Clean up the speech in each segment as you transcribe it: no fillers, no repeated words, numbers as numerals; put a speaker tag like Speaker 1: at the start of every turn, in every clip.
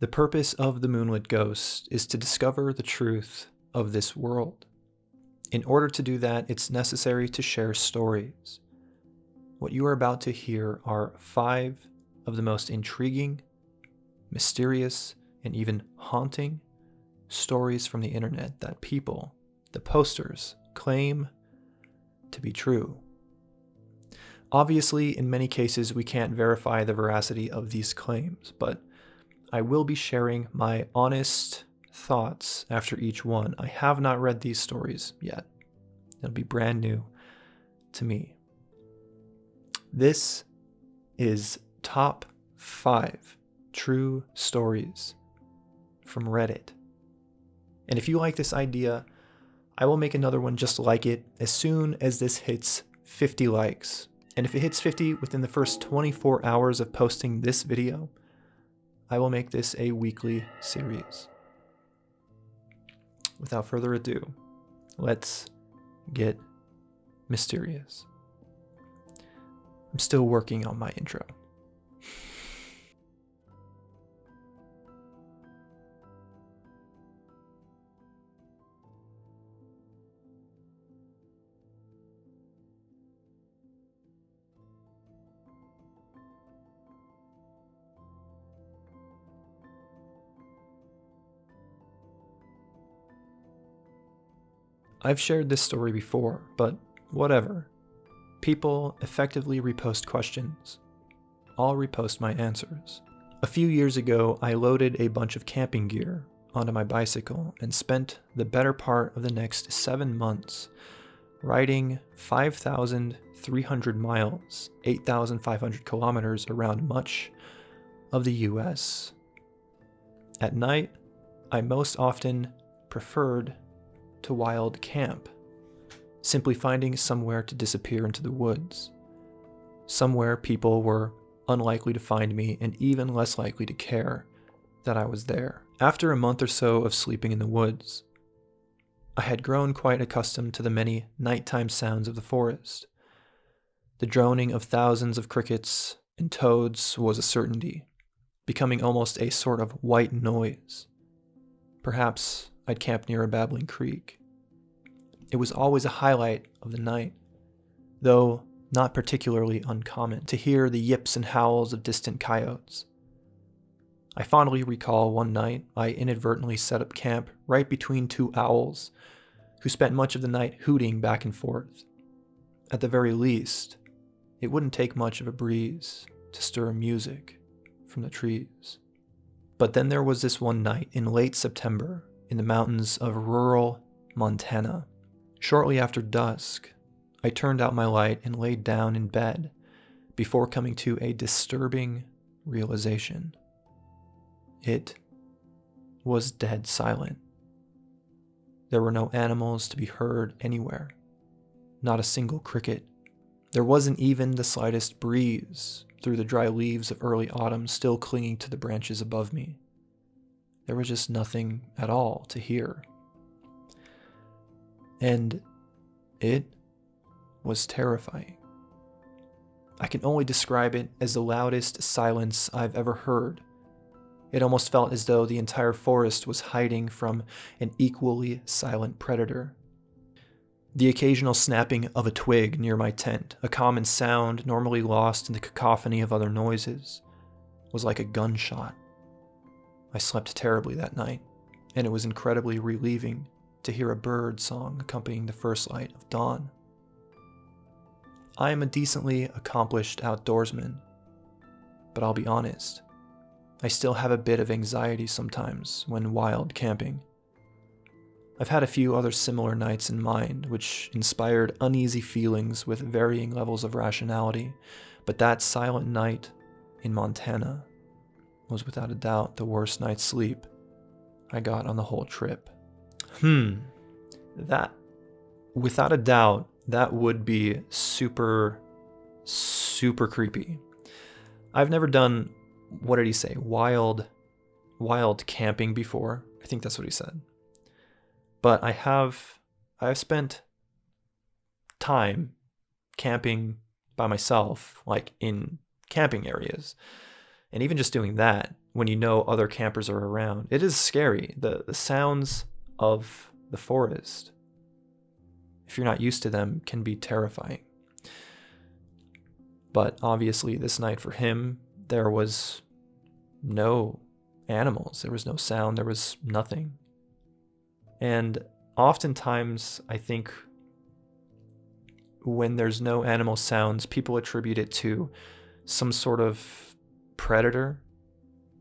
Speaker 1: The purpose of the Moonlit Ghost is to discover the truth of this world. In order to do that, it's necessary to share stories. What you are about to hear are 5 of the most intriguing, mysterious, and even haunting stories from the internet that people, the posters, claim to be true. Obviously, in many cases, we can't verify the veracity of these claims, but I will be sharing my honest thoughts after each one. I have not read these stories yet. It'll be brand new to me. This is top 5 true stories from Reddit. And if you like this idea, I will make another one just like it as soon as this hits 50 likes. And if it hits 50 within the first 24 hours of posting this video, I will make this a weekly series. Without further ado, let's get mysterious. I'm still working on my intro. I've shared this story before, but whatever. People effectively repost questions. I'll repost my answers. A few years ago, I loaded a bunch of camping gear onto my bicycle and spent the better part of the next 7 months riding 5,300 miles, 8,500 kilometers around much of the US. At night, I most often preferred to wild camp, simply finding somewhere to disappear into the woods, somewhere people were unlikely to find me and even less likely to care that I was there. After a month or so of sleeping in the woods, I had grown quite accustomed to the many nighttime sounds of the forest. The droning of thousands of crickets and toads was a certainty, becoming almost a sort of white noise. Perhaps I'd camp near a babbling creek. It was always a highlight of the night, though not particularly uncommon, to hear the yips and howls of distant coyotes. I fondly recall one night I inadvertently set up camp right between 2 owls, who spent much of the night hooting back and forth. At the very least, it wouldn't take much of a breeze to stir music from the trees. But then there was this one night in late September in the mountains of rural Montana. Shortly after dusk, I turned out my light and laid down in bed before coming to a disturbing realization. It was dead silent. There were no animals to be heard anywhere, not a single cricket. There wasn't even the slightest breeze through the dry leaves of early autumn still clinging to the branches above me. There was just nothing at all to hear. And it was terrifying. I can only describe it as the loudest silence I've ever heard. It almost felt as though the entire forest was hiding from an equally silent predator. The occasional snapping of a twig near my tent, a common sound normally lost in the cacophony of other noises, was like a gunshot. I slept terribly that night, and it was incredibly relieving to hear a bird song accompanying the first light of dawn. I am a decently accomplished outdoorsman, but I'll be honest, I still have a bit of anxiety sometimes when wild camping. I've had a few other similar nights in mind, which inspired uneasy feelings with varying levels of rationality, but that silent night in Montana was without a doubt the worst night's sleep I got on the whole trip. That, without a doubt, that would be super, super creepy. I've never done, what did he say, wild camping before. I think that's what he said. But I've spent time camping by myself, like in camping areas. And even just doing that when you know other campers are around. It is scary. The sounds of the forest, if you're not used to them, can be terrifying. But obviously this night for him, there was no animals. There was no sound. There was nothing. And oftentimes, I think when there's no animal sounds, people attribute it to some sort of predator.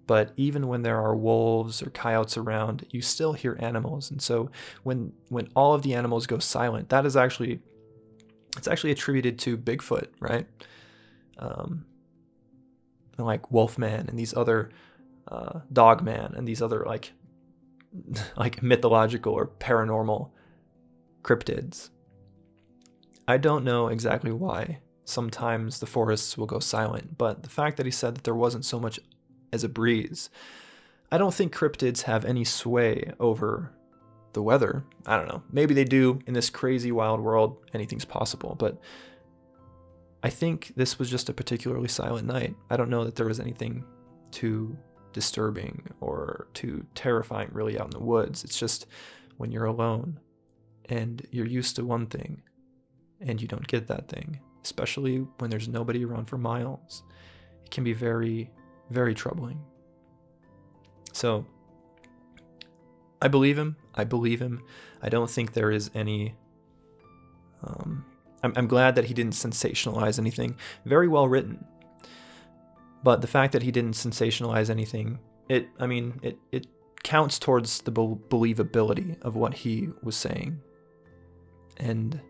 Speaker 1: But even when there are wolves or coyotes around, you still hear animals. And so when all of the animals go silent, it's actually attributed to Bigfoot, right? Like Wolfman and these other Dogman and these other like mythological or paranormal cryptids. I don't know exactly why sometimes the forests will go silent, but the fact that he said that there wasn't so much as a breeze, I don't think cryptids have any sway over the weather. I don't know. Maybe they do. In this crazy wild world, anything's possible, but I think this was just a particularly silent night. I don't know that there was anything too disturbing or too terrifying really out in the woods. It's just when you're alone and you're used to one thing and you don't get that thing, especially when there's nobody around for miles, it can be very, very troubling. So I believe him. I don't think there is any I'm glad that he didn't sensationalize anything. Very well written. But the fact that he didn't sensationalize anything, it counts towards the believability of what he was saying. And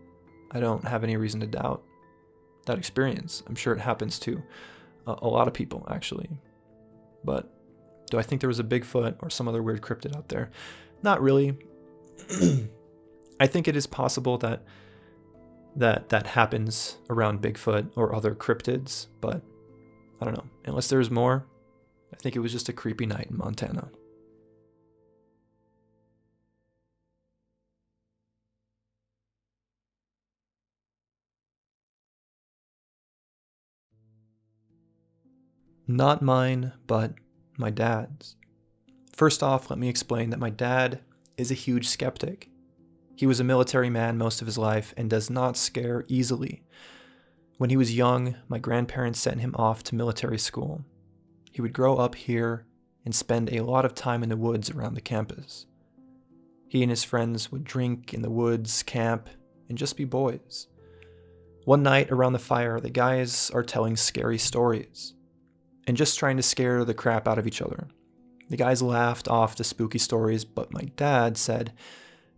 Speaker 1: I don't have any reason to doubt that experience. I'm sure it happens to a lot of people, actually. But do I think there was a Bigfoot or some other weird cryptid out there? Not really. I think it is possible that happens around Bigfoot or other cryptids, but I don't know. Unless there's more, I think it was just a creepy night in Montana. Not mine, but my dad's. First off, let me explain that my dad is a huge skeptic. He was a military man most of his life and does not scare easily. When he was young, my grandparents sent him off to military school. He would grow up here and spend a lot of time in the woods around the campus. He and his friends would drink in the woods, camp, and just be boys. One night around the fire, the guys are telling scary stories and just trying to scare the crap out of each other. The guys laughed off the spooky stories, but my dad said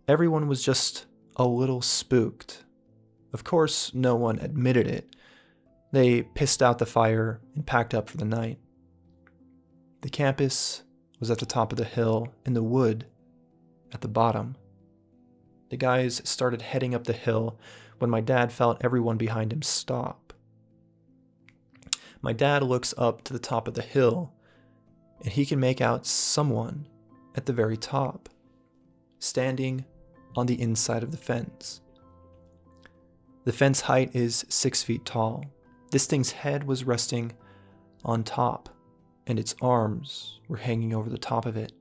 Speaker 1: everyone was just a little spooked. Of course, no one admitted it. They pissed out the fire and packed up for the night. The campus was at the top of the hill and the wood at the bottom. The guys started heading up the hill when my dad felt everyone behind him stop. My dad looks up to the top of the hill and he can make out someone at the very top, standing on the inside of the fence. The fence height is 6 feet tall. This thing's head was resting on top, and its arms were hanging over the top of it,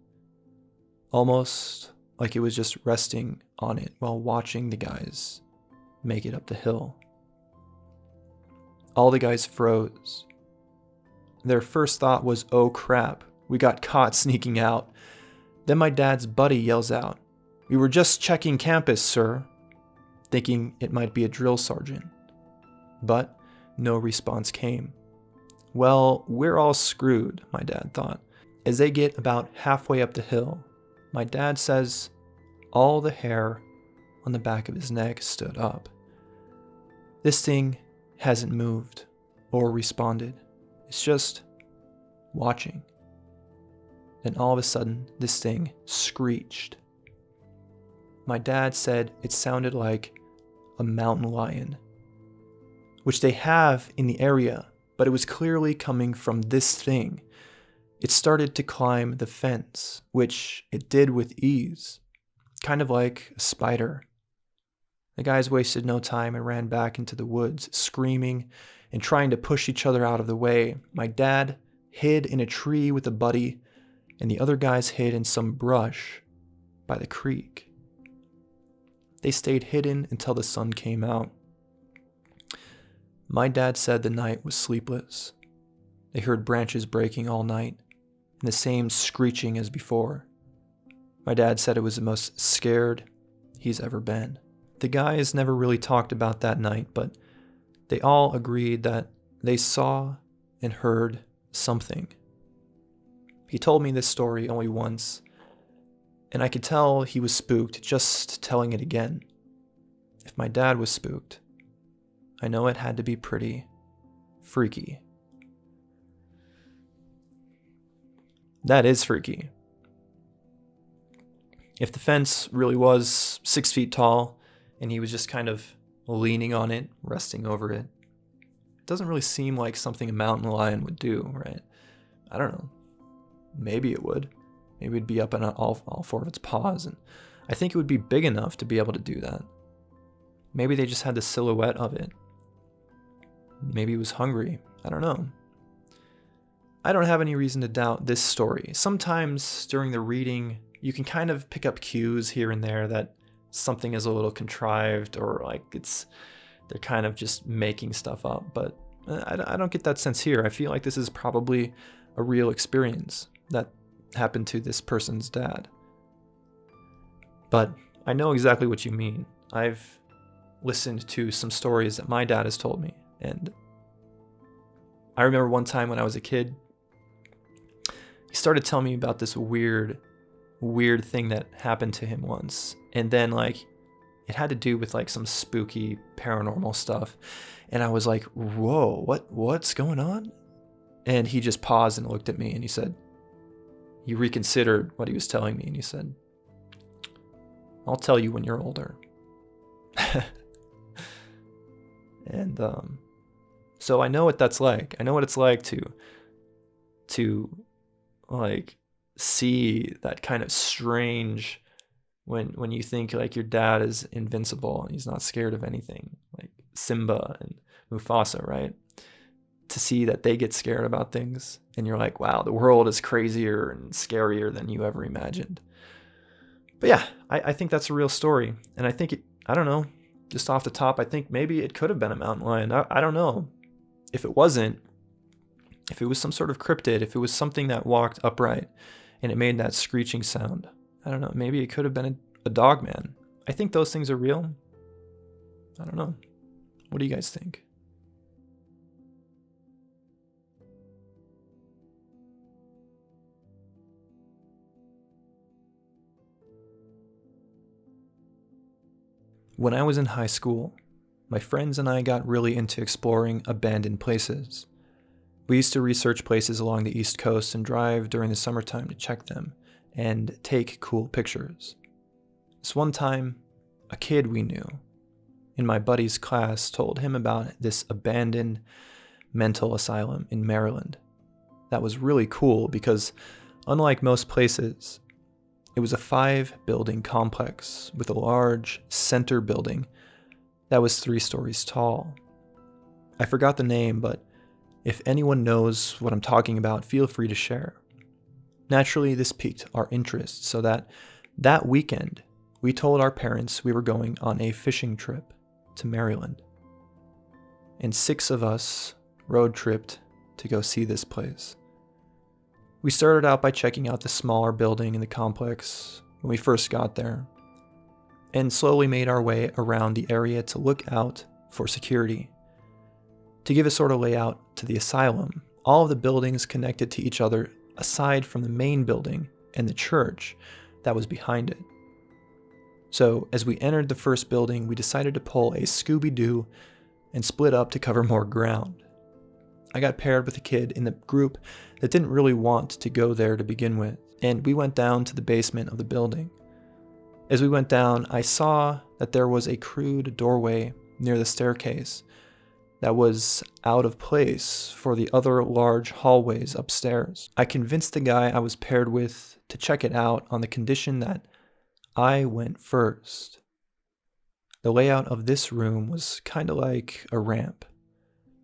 Speaker 1: almost like it was just resting on it while watching the guys make it up the hill. All the guys froze. Their first thought was, "Oh crap, we got caught sneaking out." Then my dad's buddy yells out, "We were just checking campus, sir," thinking it might be a drill sergeant. But no response came. Well, we're all screwed, my dad thought. As they get about halfway up the hill, my dad says all the hair on the back of his neck stood up. This thing hasn't moved or responded. It's just watching. Then all of a sudden, this thing screeched. My dad said it sounded like a mountain lion, which they have in the area, but it was clearly coming from this thing. It started to climb the fence, which it did with ease, kind of like a spider. The guys wasted no time and ran back into the woods, screaming and trying to push each other out of the way. My dad hid in a tree with a buddy, and the other guys hid in some brush by the creek. They stayed hidden until the sun came out. My dad said the night was sleepless. They heard branches breaking all night, and the same screeching as before. My dad said it was the most scared he's ever been. The guys never really talked about that night, but they all agreed that they saw and heard something. He told me this story only once, and I could tell he was spooked just telling it again. If my dad was spooked, I know it had to be pretty freaky. That is freaky. If the fence really was 6 feet tall and he was just kind of leaning on it, resting over it, it doesn't really seem like something a mountain lion would do, right? I don't know. Maybe it would. Maybe it'd be up on all four of its paws, and I think it would be big enough to be able to do that. Maybe they just had the silhouette of it. Maybe it was hungry. I don't know. I don't have any reason to doubt this story. Sometimes during the reading, you can kind of pick up cues here and there that something is a little contrived, or like they're kind of just making stuff up. But I don't get that sense here. I feel like this is probably a real experience that happened to this person's dad. But I know exactly what you mean. I've listened to some stories that my dad has told me, and I remember one time when I was a kid, he started telling me about this weird thing that happened to him once. And then like it had to do with like some spooky paranormal stuff. And I was like, whoa, what's going on? And he just paused and looked at me and he said, he reconsidered what he was telling me. And he said, I'll tell you when you're older. And so I know what that's like. I know what it's like to like see that kind of strange when you think like your dad is invincible and he's not scared of anything, like Simba and Mufasa, right? To see that they get scared about things and you're like, wow, the world is crazier and scarier than you ever imagined. But yeah, I think that's a real story. And I think I don't know, just off the top, I think maybe it could have been a mountain lion. I don't know. If it wasn't, if it was some sort of cryptid, if it was something that walked upright and it made that screeching sound, I don't know, maybe it could have been a dog man. I think those things are real. I don't know. What do you guys think? When I was in high school, my friends and I got really into exploring abandoned places. We used to research places along the East Coast and drive during the summertime to check them and take cool pictures. This one time, a kid we knew in my buddy's class told him about this abandoned mental asylum in Maryland. That was really cool because, unlike most places, it was a 5-building complex with a large center building that was 3 stories tall. I forgot the name, but if anyone knows what I'm talking about, feel free to share. Naturally, this piqued our interest, so that weekend, we told our parents we were going on a fishing trip to Maryland. And 6 of us road tripped to go see this place. We started out by checking out the smaller building in the complex when we first got there, and slowly made our way around the area to look out for security. To give a sort of layout to the asylum, all of the buildings connected to each other aside from the main building and the church that was behind it. So as we entered the first building, we decided to pull a Scooby-Doo and split up to cover more ground. I got paired with a kid in the group that didn't really want to go there to begin with, and we went down to the basement of the building. As we went down, I saw that there was a crude doorway near the staircase that was out of place for the other large hallways upstairs. I convinced the guy I was paired with to check it out on the condition that I went first. The layout of this room was kind of like a ramp.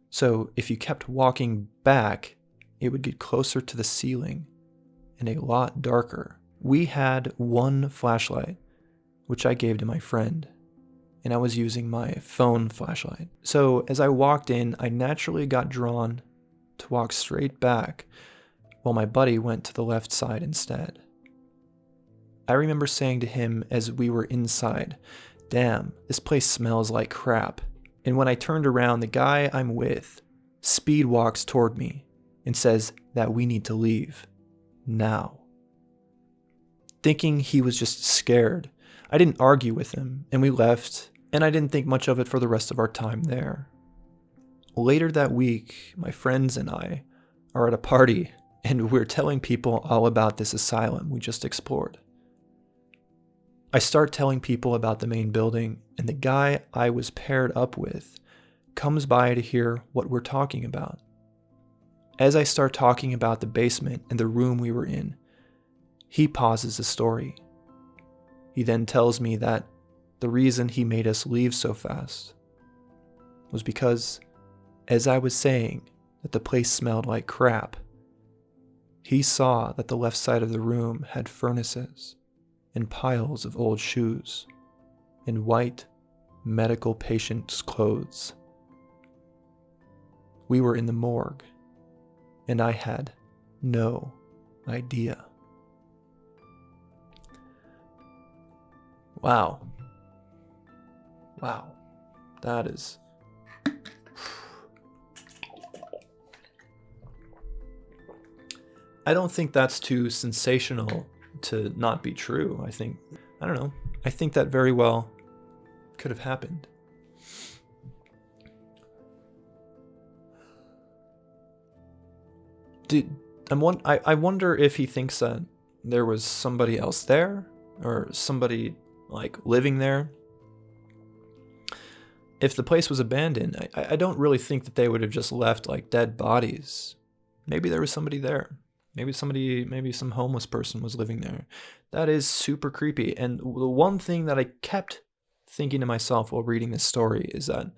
Speaker 1: So if you kept walking back, it would get closer to the ceiling and a lot darker. We had one flashlight, which I gave to my friend, and I was using my phone flashlight. So as I walked in, I naturally got drawn to walk straight back while my buddy went to the left side instead. I remember saying to him as we were inside, "Damn, this place smells like crap." And when I turned around, the guy I'm with speed walks toward me and says that we need to leave now. Thinking he was just scared, I didn't argue with him, and we left, and I didn't think much of it for the rest of our time there. Later that week, my friends and I are at a party, and we're telling people all about this asylum we just explored. I start telling people about the main building, and the guy I was paired up with comes by to hear what we're talking about. As I start talking about the basement and the room we were in, he pauses the story. He then tells me that the reason he made us leave so fast was because, as I was saying that the place smelled like crap, he saw that the left side of the room had furnaces and piles of old shoes and white medical patients' clothes. We were in the morgue, and I had no idea. Wow. That is... I don't think that's too sensational to not be true. I think that very well could have happened. I wonder if he thinks that there was somebody else there, or somebody like living there. If the place was abandoned, I don't really think that they would have just left like dead bodies. Maybe there was somebody there. Maybe some homeless person was living there. That is super creepy. And the one thing that I kept thinking to myself while reading this story is that,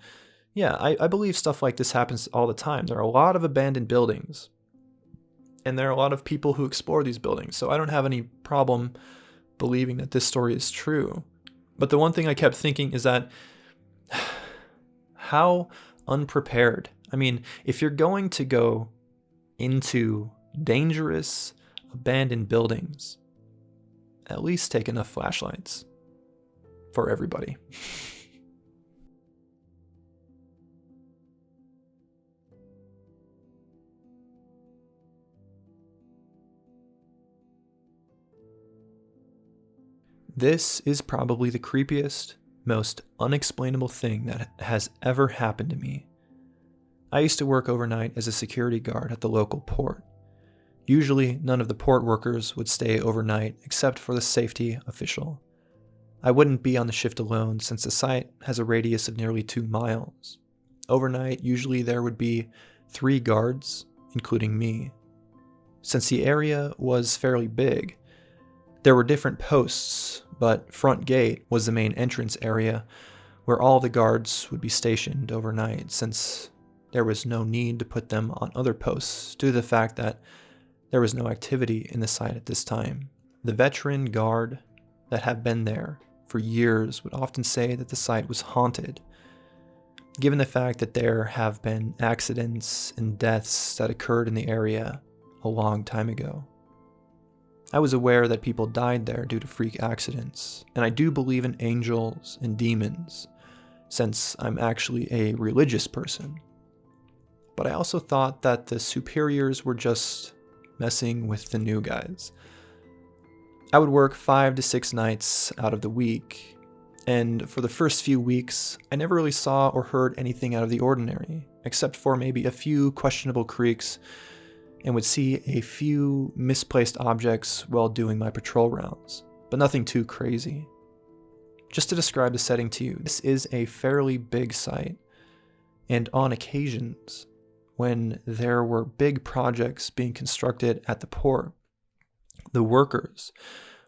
Speaker 1: yeah, I believe stuff like this happens all the time. There are a lot of abandoned buildings, and there are a lot of people who explore these buildings. So I don't have any problem believing that this story is true. But the one thing I kept thinking is that how unprepared. I mean, if you're going to go into dangerous, abandoned buildings, at least take enough flashlights for everybody. This is probably the creepiest, most unexplainable thing that has ever happened to me. I used to work overnight as a security guard at the local port. Usually, none of the port workers would stay overnight except for the safety official. I wouldn't be on the shift alone since the site has a radius of nearly 2 miles. Overnight, usually there would be 3 guards, including me. Since the area was fairly big, there were different posts, but front gate was the main entrance area where all the guards would be stationed overnight, since there was no need to put them on other posts due to the fact that there was no activity in the site at this time. The veteran guard that had been there for years would often say that the site was haunted, given the fact that there have been accidents and deaths that occurred in the area a long time ago. I was aware that people died there due to freak accidents, and I do believe in angels and demons, since I'm actually a religious person. But I also thought that the superiors were just messing with the new guys. I would work 5 to 6 nights out of the week, and for the first few weeks, I never really saw or heard anything out of the ordinary, except for maybe a few questionable creaks, and would see a few misplaced objects while doing my patrol rounds, but nothing too crazy. Just to describe the setting to you, this is a fairly big site, and on occasions, when there were big projects being constructed at the port, the workers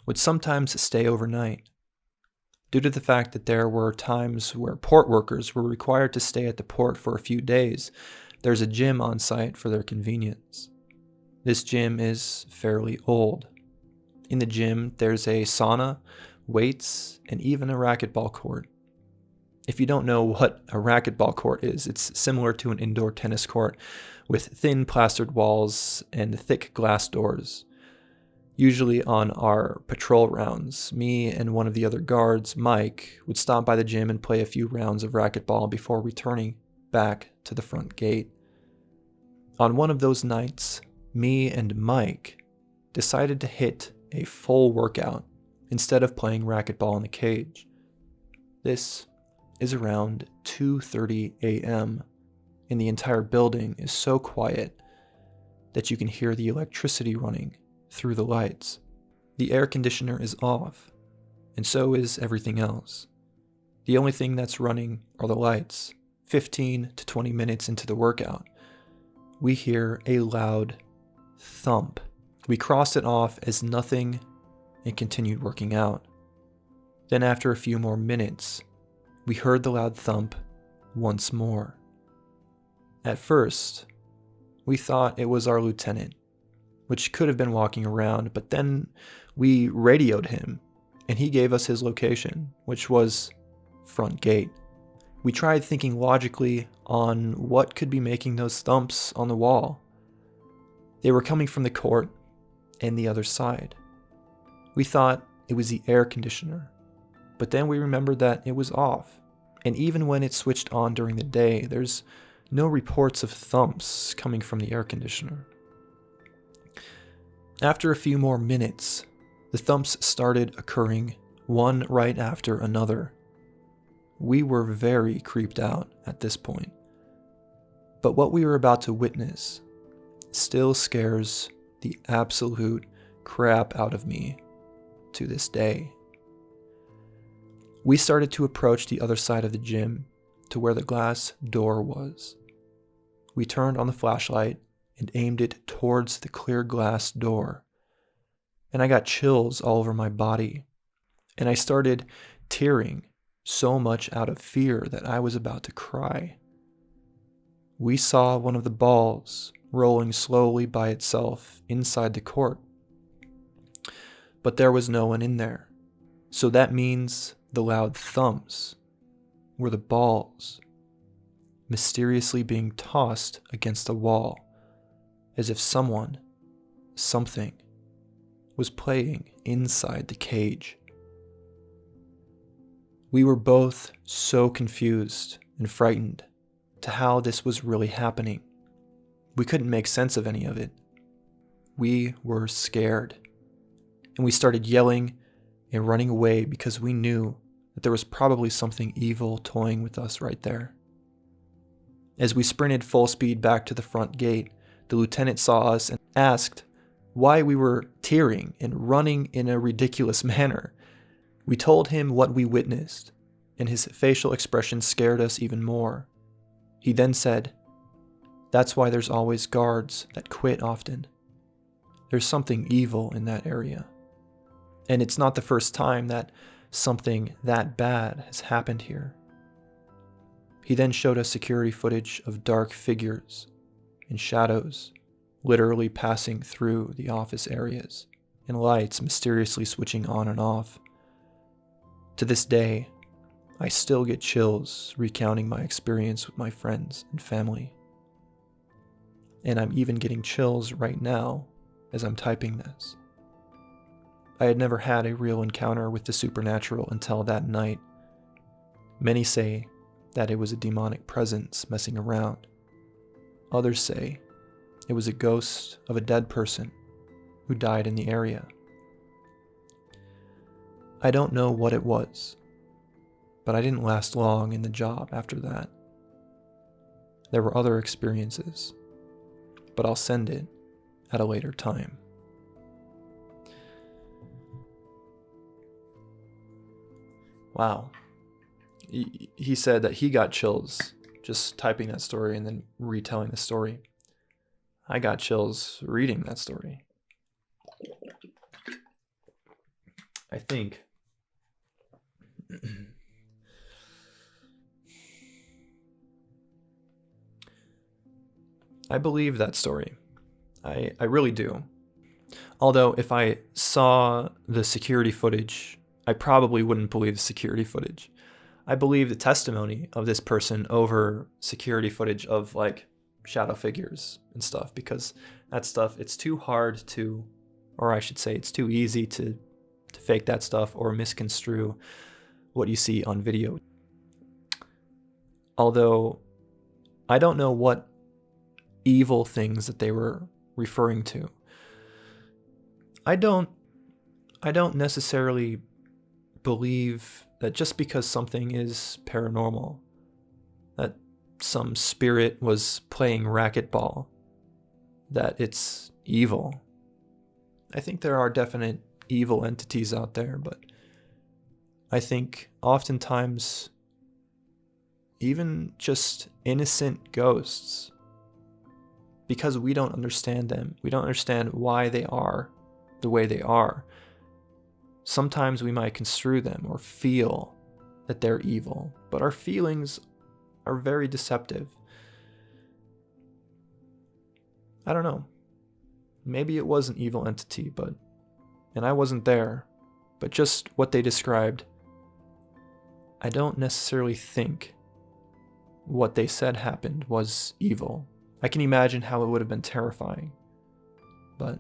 Speaker 1: would sometimes stay overnight. Due to the fact that there were times where port workers were required to stay at the port for a few days, there's a gym on site for their convenience. This gym is fairly old. In the gym, there's a sauna, weights, and even a racquetball court. If you don't know what a racquetball court is, it's similar to an indoor tennis court with thin plastered walls and thick glass doors. Usually on our patrol rounds, me and one of the other guards, Mike, would stop by the gym and play a few rounds of racquetball before returning back to the front gate. On one of those nights, me and Mike decided to hit a full workout instead of playing racquetball in the cage. This is around 2:30 a.m., and the entire building is so quiet that you can hear the electricity running through the lights. The air conditioner is off, and so is everything else. The only thing that's running are the lights. 15 to 20 minutes into the workout, we hear a loud thump. We crossed it off as nothing and continued working out. Then after a few more minutes, we heard the loud thump once more. At first, we thought it was our lieutenant, which could have been walking around, but then we radioed him, and he gave us his location, which was front gate. We tried thinking logically on what could be making those thumps on the wall. They were coming from the court and the other side. We thought it was the air conditioner, but then we remembered that it was off, and even when it's switched on during the day, there's no reports of thumps coming from the air conditioner. After a few more minutes, the thumps started occurring one right after another. We were very creeped out at this point. But what we were about to witness still scares the absolute crap out of me to this day. We started to approach the other side of the gym to where the glass door was. We turned on the flashlight and aimed it towards the clear glass door. And I got chills all over my body. And I started tearing so much out of fear that I was about to cry. We saw one of the balls rolling slowly by itself inside the court. But there was no one in there. So that means the loud thumps were the balls mysteriously being tossed against the wall, as if something was playing inside the cage. We were both so confused and frightened to how this was really happening. We couldn't make sense of any of it. We were scared, and we started yelling and running away because we knew that there was probably something evil toying with us right there. As we sprinted full speed back to the front gate, the lieutenant saw us and asked why we were tearing and running in a ridiculous manner. We told him what we witnessed, and his facial expression scared us even more. He then said, "That's why there's always guards that quit often. There's something evil in that area. And it's not the first time that something that bad has happened here." He then showed us security footage of dark figures and shadows literally passing through the office areas, and lights mysteriously switching on and off. To this day, I still get chills recounting my experience with my friends and family. And I'm even getting chills right now as I'm typing this. I had never had a real encounter with the supernatural until that night. Many say that it was a demonic presence messing around. Others say it was a ghost of a dead person who died in the area. I don't know what it was, but I didn't last long in the job after that. There were other experiences, but I'll send it at a later time. Wow. He said that he got chills just typing that story and then retelling the story. I got chills reading that story. I think I believe that story. I really do. Although if I saw the security footage, I probably wouldn't believe the security footage. I believe the testimony of this person over security footage of like shadow figures and stuff, because that stuff, it's too hard to, or I should say it's too easy to fake that stuff or misconstrue what you see on video. Although I don't know what evil things that they were referring to. I don't necessarily believe that just because something is paranormal, that some spirit was playing racquetball, that it's evil. I think there are definite evil entities out there, but I think oftentimes even just innocent ghosts, because we don't understand them, we don't understand why they are the way they are, sometimes we might construe them or feel that they're evil, but our feelings are very deceptive. I don't know. Maybe it was an evil entity, and I wasn't there, but just what they described, I don't necessarily think what they said happened was evil. I can imagine how it would have been terrifying, but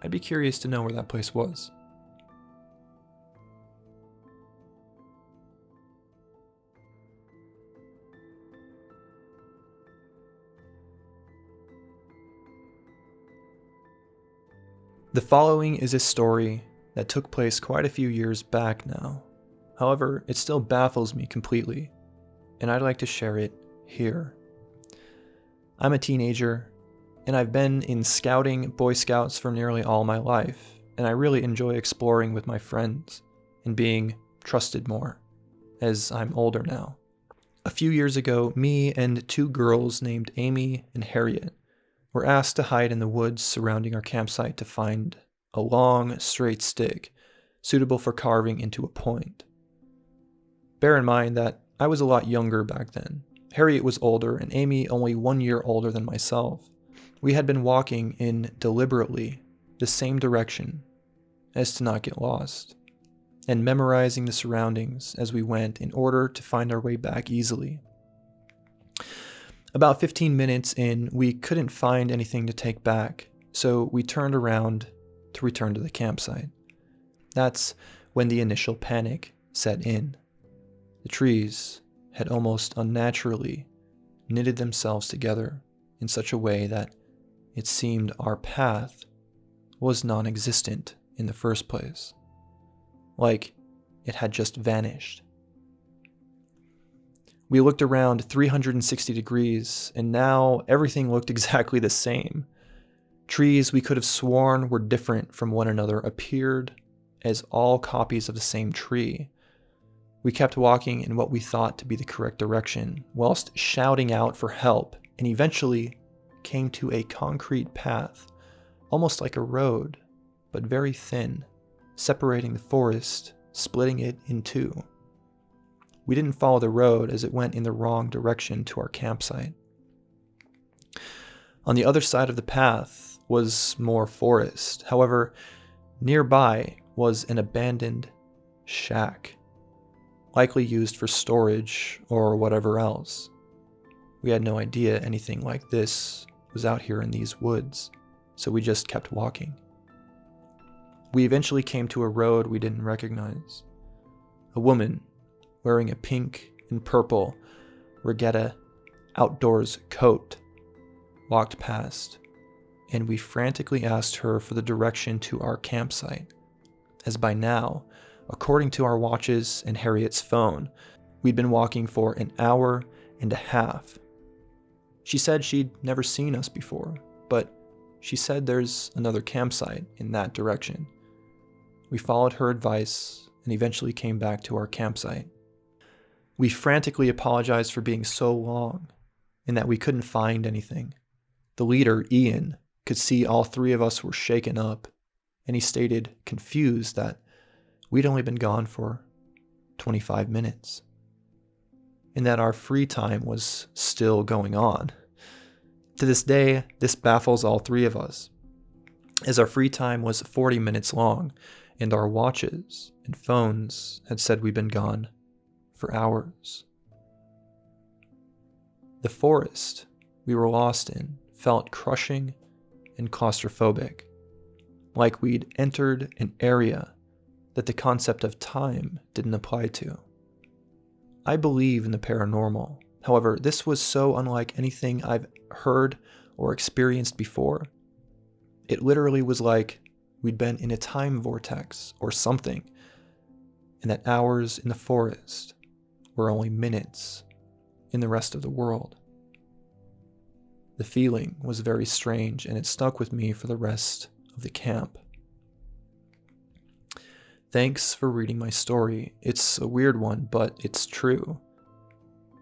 Speaker 1: I'd be curious to know where that place was. The following is a story that took place quite a few years back now. However, it still baffles me completely, and I'd like to share it here. I'm a teenager, and I've been in scouting Boy Scouts for nearly all my life, and I really enjoy exploring with my friends and being trusted more, as I'm older now. A few years ago, me and two girls named Amy and Harriet were asked to hide in the woods surrounding our campsite to find a long, straight stick suitable for carving into a point. Bear in mind that I was a lot younger back then. Harriet was older, and Amy only 1 year older than myself. We had been walking in deliberately the same direction as to not get lost, and memorizing the surroundings as we went in order to find our way back easily. About 15 minutes in, we couldn't find anything to take back, so we turned around to return to the campsite. That's when the initial panic set in. The trees had almost unnaturally knitted themselves together in such a way that it seemed our path was non-existent in the first place, like it had just vanished. We looked around 360 degrees, and now everything looked exactly the same. Trees we could have sworn were different from one another appeared as all copies of the same tree. We kept walking in what we thought to be the correct direction, whilst shouting out for help, and eventually came to a concrete path, almost like a road, but very thin, separating the forest, splitting it in two. We didn't follow the road as it went in the wrong direction to our campsite. On the other side of the path was more forest. However, nearby was an abandoned shack, likely used for storage or whatever else. We had no idea anything like this was out here in these woods, so we just kept walking. We eventually came to a road we didn't recognize. A woman wearing a pink and purple regatta outdoors coat walked past, and we frantically asked her for the direction to our campsite, as by now, according to our watches and Harriet's phone, we'd been walking for an hour and a half. She said she'd never seen us before, but she said there's another campsite in that direction. We followed her advice and eventually came back to our campsite. We frantically apologized for being so long and that we couldn't find anything. The leader, Ian, could see all three of us were shaken up, and he stated, confused, that we'd only been gone for 25 minutes, and that our free time was still going on. To this day, this baffles all three of us, as our free time was 40 minutes long, and our watches and phones had said we'd been gone for hours. The forest we were lost in felt crushing and claustrophobic, like we'd entered an area that the concept of time didn't apply to. I believe in the paranormal. However, this was so unlike anything I've heard or experienced before. It literally was like we'd been in a time vortex or something, and that hours in the forest were only minutes in the rest of the world. The feeling was very strange, and it stuck with me for the rest of the camp. Thanks for reading my story. It's a weird one, but it's true.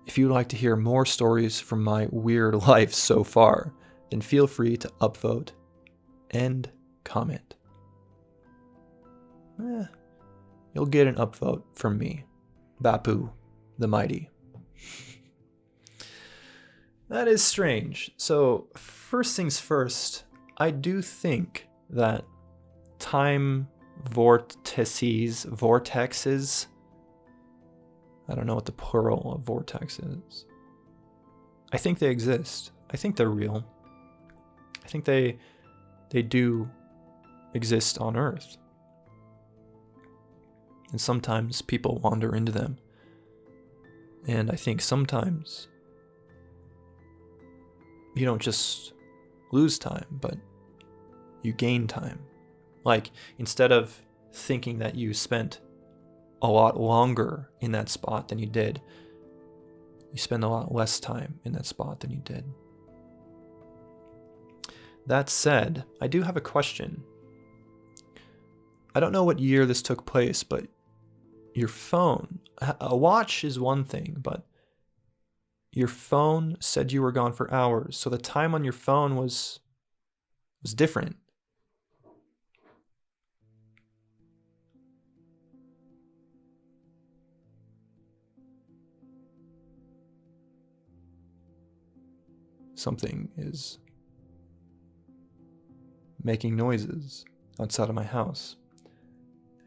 Speaker 1: If you'd like to hear more stories from my weird life so far, then feel free to upvote and comment. You'll get an upvote from me, Bapu the Mighty. That is strange. So, first things first, I do think that time vortices, I don't know what the plural of vortex is. I think they exist. I think they're real. I think they do exist on Earth. And sometimes people wander into them. And I think sometimes you don't just lose time, but you gain time. Like, instead of thinking that you spent a lot longer in that spot than you did, you spend a lot less time in that spot than you did. That said, I do have a question. I don't know what year this took place, but your phone, a watch is one thing, but your phone said you were gone for hours, so the time on your phone was different. Something is making noises outside of my house,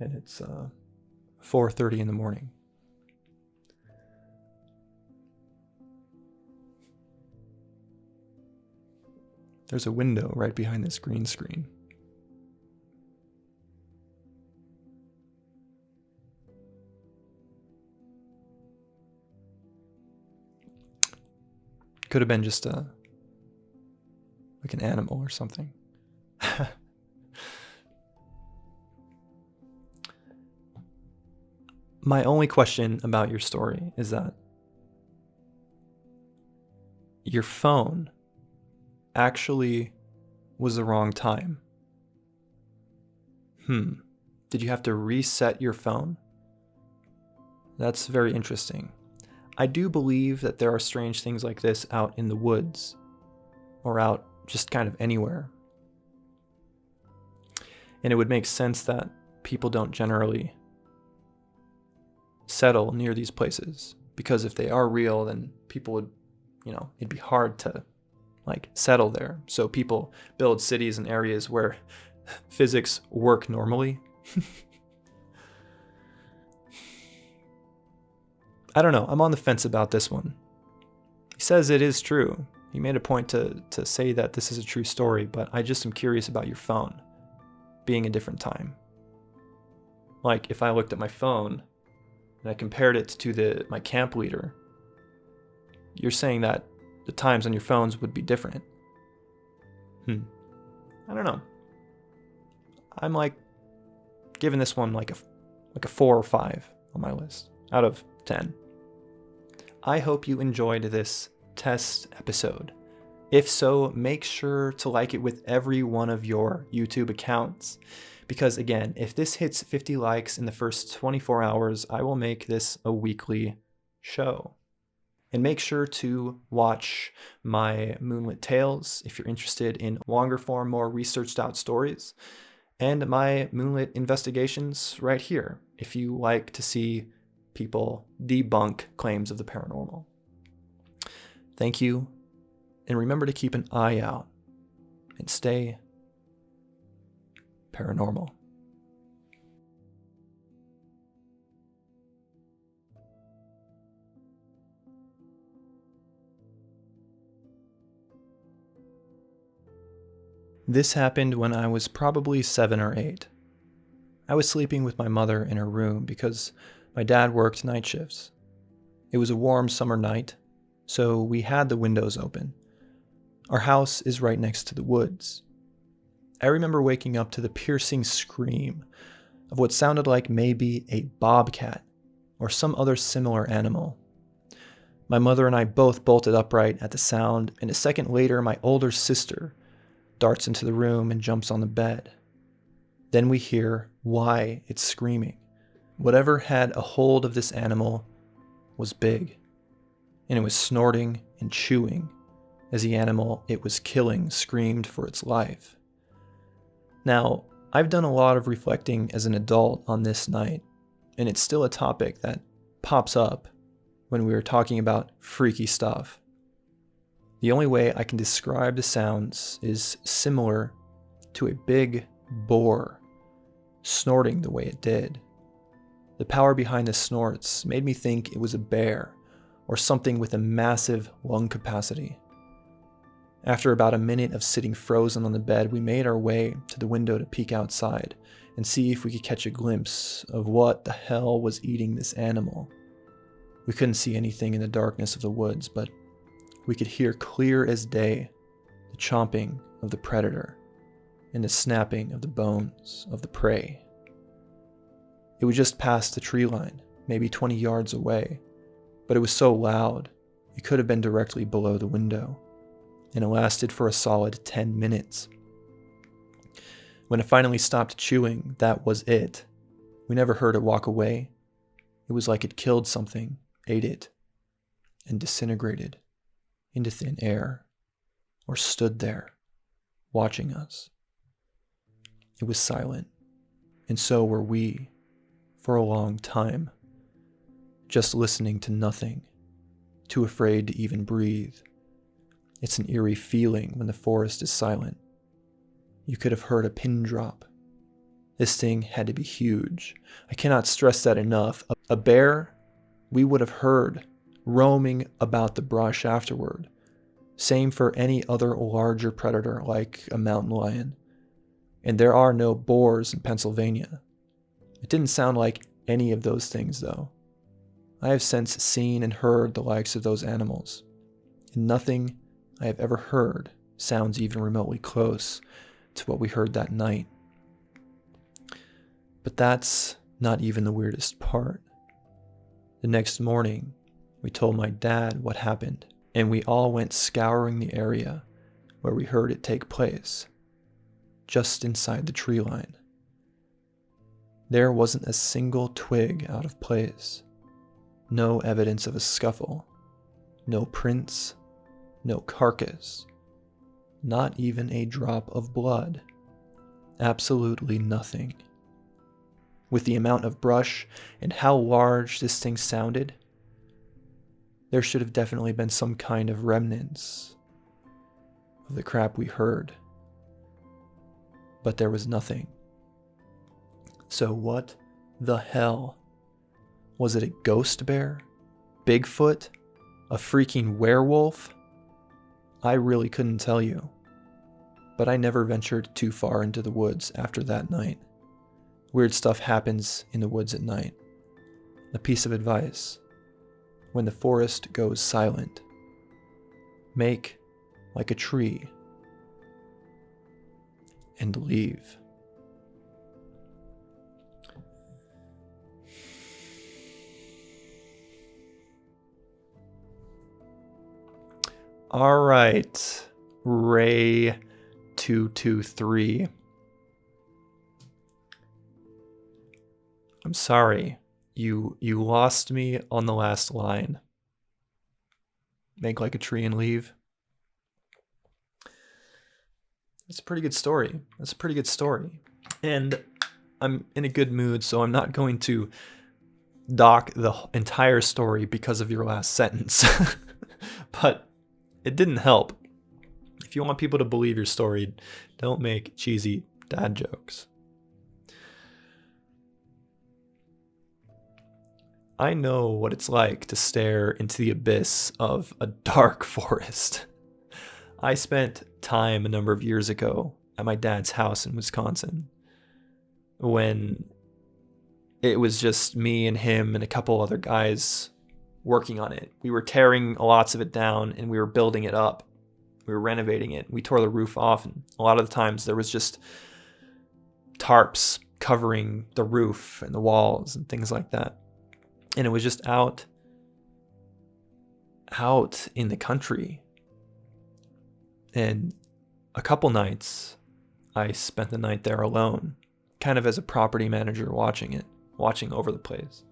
Speaker 1: and it's 4:30 in the morning. There's a window right behind this green screen. Could have been just like an animal or something. My only question about your story is that your phone actually was the wrong time. Did you have to reset your phone? That's very interesting. I do believe that there are strange things like this out in the woods, or out just kind of anywhere. And it would make sense that people don't generally settle near these places, because if they are real, then people would, it'd be hard to settle there. So people build cities in areas where physics work normally. I don't know. I'm on the fence about this one. He says it is true. He made a point to say that this is a true story, but I just am curious about your phone being a different time. Like, if I looked at my phone and I compared it to my camp leader, you're saying that the times on your phones would be different. I don't know. I'm giving this one like a 4 or 5 on my list out of 10. I hope you enjoyed this test episode. If so, make sure to like it with every one of your YouTube accounts. Because again, if this hits 50 likes in the first 24 hours, I will make this a weekly show. And make sure to watch my Moonlit Tales if you're interested in longer form, more researched out stories. And my Moonlit Investigations right here if you like to see people debunk claims of the paranormal. Thank you, And remember to keep an eye out and stay paranormal. This happened when I was probably 7 or 8. I was sleeping with my mother in her room because my dad worked night shifts. It was a warm summer night, so we had the windows open. Our house is right next to the woods. I remember waking up to the piercing scream of what sounded like maybe a bobcat or some other similar animal. My mother and I both bolted upright at the sound, and a second later, my older sister darts into the room and jumps on the bed. Then we hear why it's screaming. Whatever had a hold of this animal was big, and it was snorting and chewing as the animal it was killing screamed for its life. Now, I've done a lot of reflecting as an adult on this night, and it's still a topic that pops up when we are talking about freaky stuff. The only way I can describe the sounds is similar to a big boar snorting the way it did. The power behind the snorts made me think it was a bear or something with a massive lung capacity. After about a minute of sitting frozen on the bed, we made our way to the window to peek outside and see if we could catch a glimpse of what the hell was eating this animal. We couldn't see anything in the darkness of the woods, but we could hear clear as day the chomping of the predator and the snapping of the bones of the prey. It was just past the tree line, maybe 20 yards away, but it was so loud it could have been directly below the window, and it lasted for a solid 10 minutes. When it finally stopped chewing, that was it. We never heard it walk away. It was like it killed something, ate it, and disintegrated into thin air, or stood there, watching us. It was silent, and so were we, for a long time, just listening to nothing, too afraid to even breathe. It's an eerie feeling when the forest is silent. You could have heard a pin drop. This thing had to be huge. I cannot stress that enough. A bear, we would have heard roaming about the brush afterward. Same for any other larger predator like a mountain lion. And there are no boars in Pennsylvania. It didn't sound like any of those things, though. I have since seen and heard the likes of those animals, and nothing I have ever heard sounds even remotely close to what we heard that night. But that's not even the weirdest part. The next morning, we told my dad what happened, and we all went scouring the area where we heard it take place, just inside the tree line. There wasn't a single twig out of place, no evidence of a scuffle, no prints, no carcass, not even a drop of blood, absolutely nothing. With the amount of brush and how large this thing sounded, there should have definitely been some kind of remnants of the crap we heard. But there was nothing. So what the hell? Was it a ghost bear? Bigfoot? A freaking werewolf? I really couldn't tell you. But I never ventured too far into the woods after that night. Weird stuff happens in the woods at night. A piece of advice: when the forest goes silent, make like a tree and leave. All right, Ray 223. I'm sorry, you lost me on the last line. Make like a tree and leave. That's a pretty good story. And I'm in a good mood, so I'm not going to dock the entire story because of your last sentence. But it didn't help. If you want people to believe your story, don't make cheesy dad jokes. I know what it's like to stare into the abyss of a dark forest. I spent time a number of years ago at my dad's house in Wisconsin when it was just me and him and a couple other guys working on it. We were tearing lots of it down and we were building it up. We were renovating it. We tore the roof off, and a lot of the times there was just tarps covering the roof and the walls and things like that. And it was just out in the country. And a couple nights I spent the night there alone, kind of as a property manager watching over the place.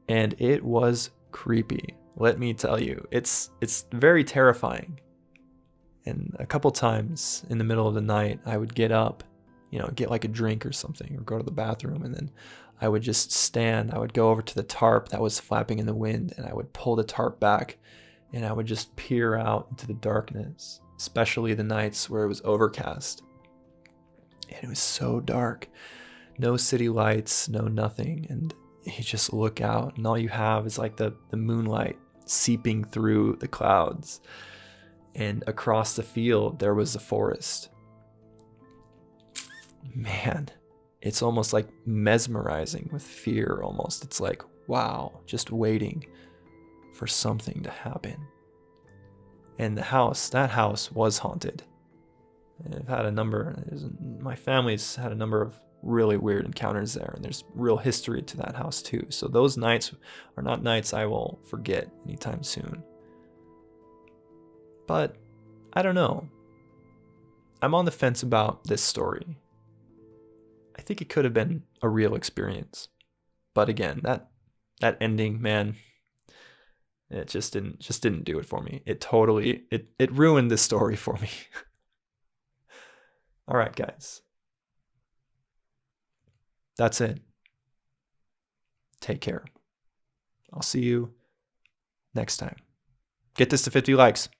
Speaker 1: And it was creepy, let me tell you. It's very terrifying. And a couple times in the middle of the night, I would get up, get like a drink or something, or go to the bathroom, and then I would just stand. I would go over to the tarp that was flapping in the wind, and I would pull the tarp back, and I would just peer out into the darkness, especially the nights where it was overcast. And it was so dark. No city lights, no nothing. And you just look out, and all you have is like the moonlight seeping through the clouds. And across the field, there was the forest. Man, it's almost like mesmerizing with fear almost. It's like, wow, just waiting for something to happen. And that house was haunted. My family's had a number of really weird encounters there, and there's real history to that house too. So those nights are not nights I will forget anytime soon. But I don't know. I'm on the fence about this story. I think it could have been a real experience. But again, that ending, man, it just didn't do it for me. It ruined this story for me. All right, guys. That's it. Take care. I'll see you next time. Get this to 50 likes.